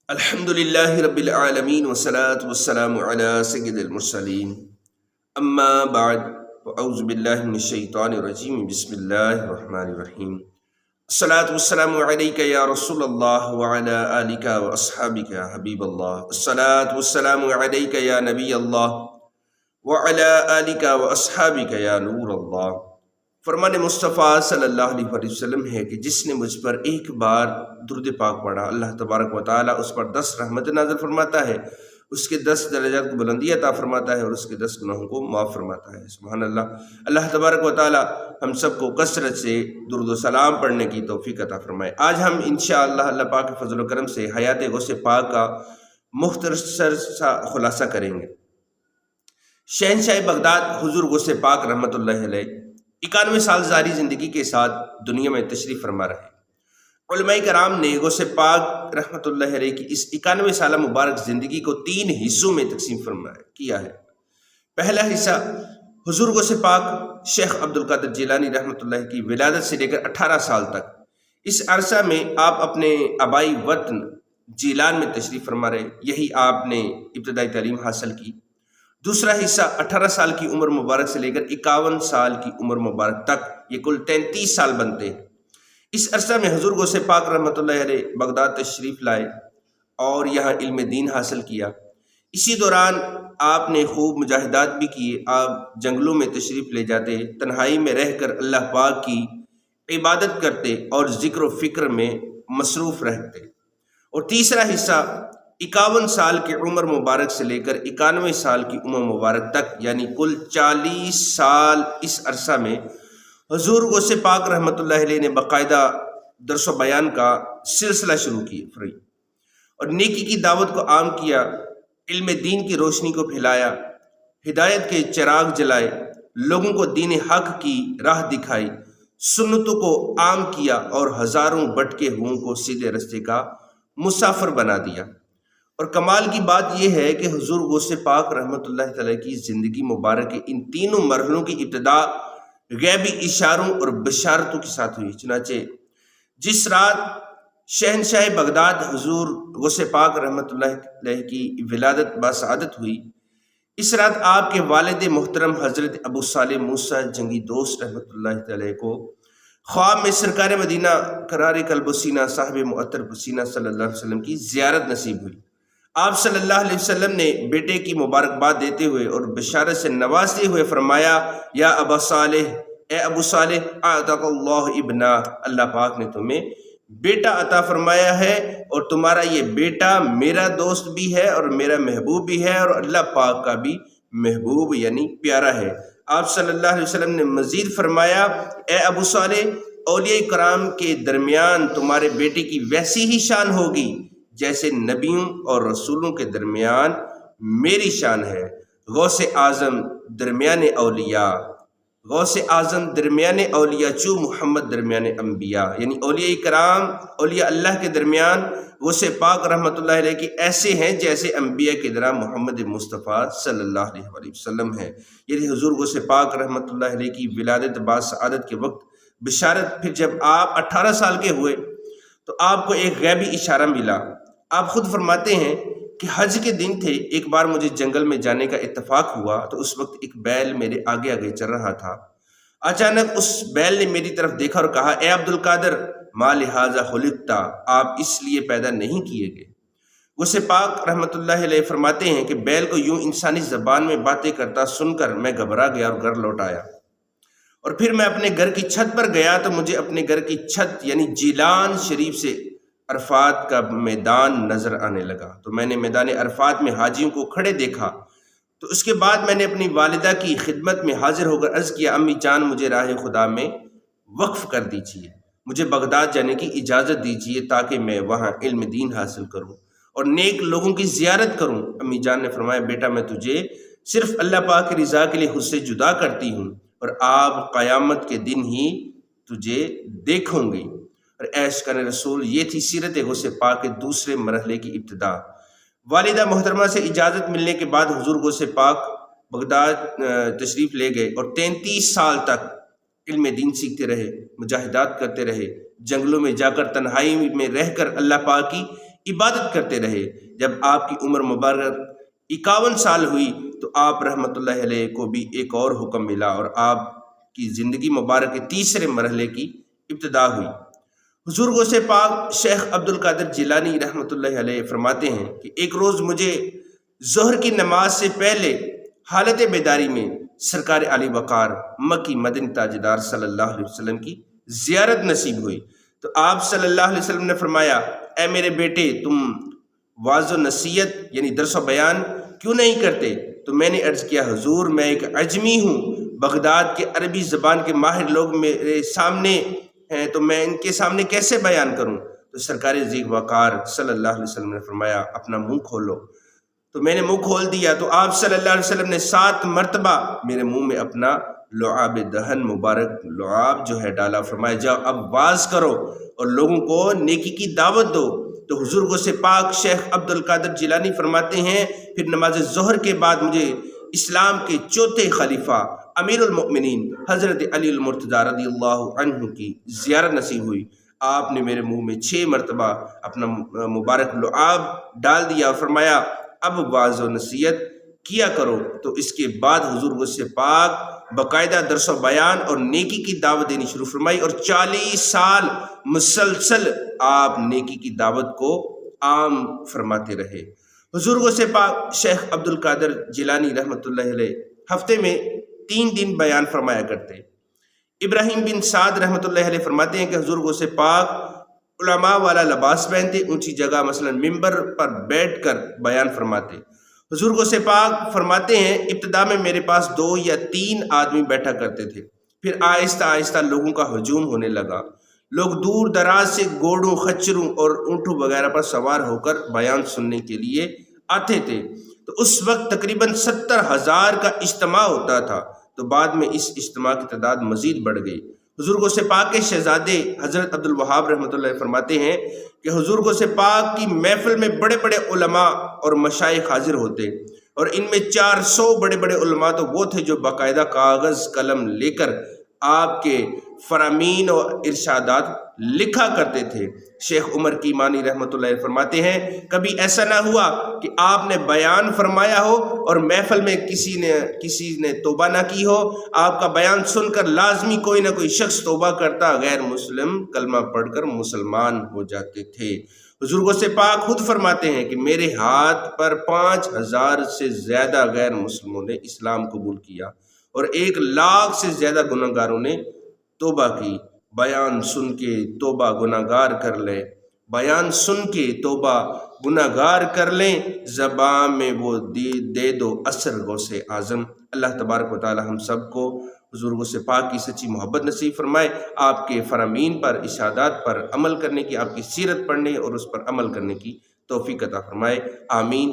الحمد لله رب العالمين والصلاة والسلام على سيد المرسلين أما بعد فأعوذ بالله من الشيطان الرجيم بسم الله الرحمن الرحيم الصلاة والسلام عليك يا رسول الله وعلى آلك وأصحابك يا حبيب الله الصلاة والسلام عليك يا نبي الله وعلى آلك وأصحابك يا نور الله۔ فرمان مصطفیٰ صلی اللہ علیہ وسلم ہے کہ جس نے مجھ پر ایک بار درود پاک پڑھا اللہ تبارک و تعالیٰ اس پر 10 رحمت نازل فرماتا ہے، اس کے 10 درجات کو بلندی عطا فرماتا ہے اور اس کے 10 گناہوں کو معاف فرماتا ہے۔ سبحان اللہ۔ اللہ تبارک و تعالیٰ ہم سب کو کثرت سے درود و سلام پڑھنے کی توفیق عطا فرمائے۔ آج ہم انشاءاللہ اللہ پاک کے فضل و کرم سے حیات غوث پاک کا مختصر سا خلاصہ کریں گے۔ شہنشاہ بغداد حضور غوث پاک رحمۃ اللہ علیہ 91 سال زاری زندگی کے ساتھ دنیا میں تشریف فرما رہے۔ علماء کرام نے غوث پاک رحمۃ اللہ علیہ کی اس 91 سالہ مبارک زندگی کو 3 حصوں میں تقسیم کیا ہے۔ پہلا حصہ حضور غوث پاک شیخ عبد القادر جیلانی رحمۃ اللہ کی ولادت سے لے کر 18 سال تک، اس عرصہ میں آپ اپنے آبائی وطن جیلان میں تشریف فرما رہے، یہی آپ نے ابتدائی تعلیم حاصل کی۔ دوسرا حصہ 18 سال کی عمر مبارک سے لے کر 51 سال کی عمر مبارک تک، یہ کل 33 سال بنتے ہیں۔ اس عرصہ میں حضور غوث پاک رحمۃ اللہ علیہ بغداد تشریف لائے اور یہاں علم دین حاصل کیا۔ اسی دوران آپ نے خوب مجاہدات بھی کیے۔ آپ جنگلوں میں تشریف لے جاتے، تنہائی میں رہ کر اللہ پاک کی عبادت کرتے اور ذکر و فکر میں مصروف رہتے۔ اور تیسرا حصہ 51 سال کی عمر مبارک سے لے کر 91 سال کی عمر مبارک تک، یعنی کل 40 سال، اس عرصہ میں حضور غوث پاک رحمۃ اللہ علیہ نے باقاعدہ درس و بیان کا سلسلہ شروع کیا اور نیکی کی دعوت کو عام کیا، علم دین کی روشنی کو پھیلایا، ہدایت کے چراغ جلائے، لوگوں کو دین حق کی راہ دکھائی، سنتوں کو عام کیا اور ہزاروں بٹکے ہوئوں کو سیدھے رستے کا مسافر بنا دیا۔ اور کمال کی بات یہ ہے کہ حضور غوث پاک رحمۃ اللہ تعالیٰ کی زندگی مبارک کے ان تینوں مرحلوں کی ابتدا غیبی اشاروں اور بشارتوں کے ساتھ ہوئی۔ چنانچہ جس رات شہنشاہ بغداد حضور غوث پاک رحمۃ اللہ علیہ کی ولادت باسعادت ہوئی، اس رات آپ کے والد محترم حضرت ابو صالح موسیٰ جنگی دوست رحمۃ اللہ تعالیٰ کو خواب میں سرکار مدینہ قرار قلب و سینہ صاحب معطر سینہ صلی اللہ علیہ وسلم کی زیارت نصیب ہوئی۔ آپ صلی اللہ علیہ وسلم نے بیٹے کی مبارکباد دیتے ہوئے اور بشارت سے نوازتے ہوئے فرمایا، یا ابا صالح، اے ابو صالح، اعطاک اللہ ابنا، اللہ پاک نے تمہیں بیٹا عطا فرمایا ہے اور تمہارا یہ بیٹا میرا دوست بھی ہے اور میرا محبوب بھی ہے اور اللہ پاک کا بھی محبوب یعنی پیارا ہے۔ آپ صلی اللہ علیہ وسلم نے مزید فرمایا، اے ابو صالح، اولیاء کرام کے درمیان تمہارے بیٹے کی ویسی ہی شان ہوگی جیسے نبیوں اور رسولوں کے درمیان میری شان ہے۔ غوث اعظم درمیان اولیاء، غوث اعظم درمیان اولیاء چو محمد درمیان انبیاء، یعنی اولیاء کرام اولیاء اللہ کے درمیان غوث پاک رحمۃ اللہ علیہ کے ایسے ہیں جیسے انبیاء کے درمیان محمد مصطفیٰ صلی اللہ علیہ وسلم ہے۔ یعنی حضور غوث پاک رحمۃ اللہ علیہ کی ولادت باسعادت کے وقت بشارت، پھر جب آپ 18 سال کے ہوئے تو آپ کو ایک غیبی اشارہ ملا۔ آپ خود فرماتے ہیں کہ حج کے دن تھے، ایک بار مجھے جنگل میں جانے کا اتفاق ہوا تو اس وقت ایک بیل میرے آگے آگے چل رہا تھا۔ اچانک اس بیل نے میری طرف دیکھا اور کہا، اے عبد القادر، ما لہذا خلقتا، آپ اس لیے پیدا نہیں کیے گئے۔ غوث پاک رحمۃ اللہ علیہ فرماتے ہیں کہ بیل کو یوں انسانی زبان میں باتیں کرتا سن کر میں گھبرا گیا اور گھر لوٹ آیا، اور پھر میں اپنے گھر کی چھت پر گیا تو مجھے اپنے گھر کی چھت یعنی جیلان شریف سے عرفات کا میدان نظر آنے لگا۔ تو میں نے میدان عرفات میں حاجیوں کو کھڑے دیکھا، تو اس کے بعد میں نے اپنی والدہ کی خدمت میں حاضر ہو کر عرض کیا، امی جان، مجھے راہ خدا میں وقف کر دیجیے، مجھے بغداد جانے کی اجازت دیجیے تاکہ میں وہاں علم دین حاصل کروں اور نیک لوگوں کی زیارت کروں۔ امی جان نے فرمایا، بیٹا، میں تجھے صرف اللہ پاک کی رضا کے لیے خود سے جدا کرتی ہوں اور آپ قیامت کے دن ہی تجھے دیکھوں گی۔ اور عیش کرنے رسول، یہ تھی سیرت غوث پاک کے دوسرے مرحلے کی ابتدا۔ والدہ محترمہ سے اجازت ملنے کے بعد حضور غوث پاک بغداد تشریف لے گئے اور 33 سال تک علم دین سیکھتے رہے، مجاہدات کرتے رہے، جنگلوں میں جا کر تنہائی میں رہ کر اللہ پاک کی عبادت کرتے رہے۔ جب آپ کی عمر مبارک 51 سال ہوئی تو آپ رحمۃ اللہ علیہ کو بھی ایک اور حکم ملا اور آپ کی زندگی مبارک کے تیسرے مرحلے کی ابتدا ہوئی۔ حضور غوث پاک شیخ عبد القادر جیلانی رحمۃ اللہ علیہ فرماتے ہیں کہ ایک روز مجھے ظہر کی نماز سے پہلے حالت بیداری میں سرکار علی وقار مکی مدنی تاجدار صلی اللہ علیہ وسلم کی زیارت نصیب ہوئی تو آپ صلی اللہ علیہ وسلم نے فرمایا، اے میرے بیٹے، تم واعظ و نصیحت یعنی درس و بیان کیوں نہیں کرتے؟ تو میں نے عرض کیا، حضور میں ایک عجمی ہوں، بغداد کے عربی زبان کے ماہر لوگ میرے سامنے ہیں تو میں ان کے سامنے کیسے بیان کروں؟ تو سرکار ذی وقار صلی اللہ علیہ وسلم نے فرمایا، اپنا منہ کھولو۔ تو میں نے منہ کھول دیا تو آپ صلی اللہ علیہ وسلم نے 7 مرتبہ میرے منہ میں اپنا لعاب دہن مبارک لعاب جو ہے ڈالا، فرمایا جاؤ اب واز کرو اور لوگوں کو نیکی کی دعوت دو۔ تو حضور غوث پاک شیخ عبد القادر جیلانی فرماتے ہیں پھر نماز ظہر کے بعد مجھے اسلام کے چوتھے خلیفہ امیر المؤمنین حضرت علی المرتضیٰ رضی اللہ عنہ کی زیارت نصیب ہوئی۔ آپ نے میرے منہ میں 6 مرتبہ اپنا مبارک لعاب ڈال دیا اور فرمایا اب واعظ و نصیحت کیا کرو۔ تو اس کے بعد حضور غوث پاک باقاعدہ درس و بیان اور نیکی کی دعوت دینی شروع فرمائی اور 40 سال مسلسل آپ نیکی کی دعوت کو عام فرماتے رہے۔ حضور غوث پاک شیخ عبد القادر جیلانی رحمۃ اللہ علیہ ہفتے میں 3 دن بیان فرمایا کرتے۔ ابراہیم بن سعد رحمۃ اللہ علیہ فرماتے ہیں کہ حضور غوث پاک علماء والا لباس پہنتے، اونچی جگہ مثلا ممبر پر بیٹھ کر بیان فرماتے۔ حضور غوث پاک فرماتے ہیں ابتدا میں میرے پاس 2 یا 3 آدمی بیٹھا کرتے تھے، پھر آہستہ آہستہ لوگوں کا ہجوم ہونے لگا۔ لوگ دور دراز سے گھوڑوں، خچروں اور اونٹوں وغیرہ پر سوار ہو کر بیان سننے کے لیے آتے تھے۔ تو اس وقت تقریباً 70,000 کا اجتماع ہوتا تھا، تو بعد میں اس اجتماع کی تعداد مزید بڑھ گئی۔ حضور غوث پاک کے شہزادے حضرت عبد الوہاب رحمۃ اللہ فرماتے ہیں کہ حضور غوث پاک کی محفل میں بڑے بڑے علماء اور مشائخ حاضر ہوتے اور ان میں 400 بڑے بڑے علماء تو وہ تھے جو باقاعدہ کاغذ قلم لے کر آپ کے فرامین اور ارشادات لکھا کرتے تھے۔ شیخ عمر کیمانی رحمۃ اللہ فرماتے ہیں کبھی ایسا نہ ہوا کہ آپ نے بیان فرمایا ہو اور محفل میں کسی نے توبہ نہ کی ہو، آپ کا بیان سن کر لازمی کوئی نہ کوئی شخص توبہ کرتا، غیر مسلم کلمہ پڑھ کر مسلمان ہو جاتے تھے۔ حضور غوث پاک خود فرماتے ہیں کہ میرے ہاتھ پر 5,000 سے زیادہ غیر مسلموں نے اسلام قبول کیا اور 1,00,000 سے زیادہ گناہ گاروں نے توبہ کی۔ بیان سن کے توبہ گناہ گار کر لیں، بیان سن کے توبہ گناہ گار کر لیں، زبان میں وہ دے دو اثر غوث اعظم۔ اللہ تبارک و تعالی ہم سب کو حضور غوث پاک کی سچی محبت نصیب فرمائے، آپ کے فرامین پر، ارشادات پر عمل کرنے کی، آپ کی سیرت پڑھنے اور اس پر عمل کرنے کی توفیق عطا فرمائے، آمین۔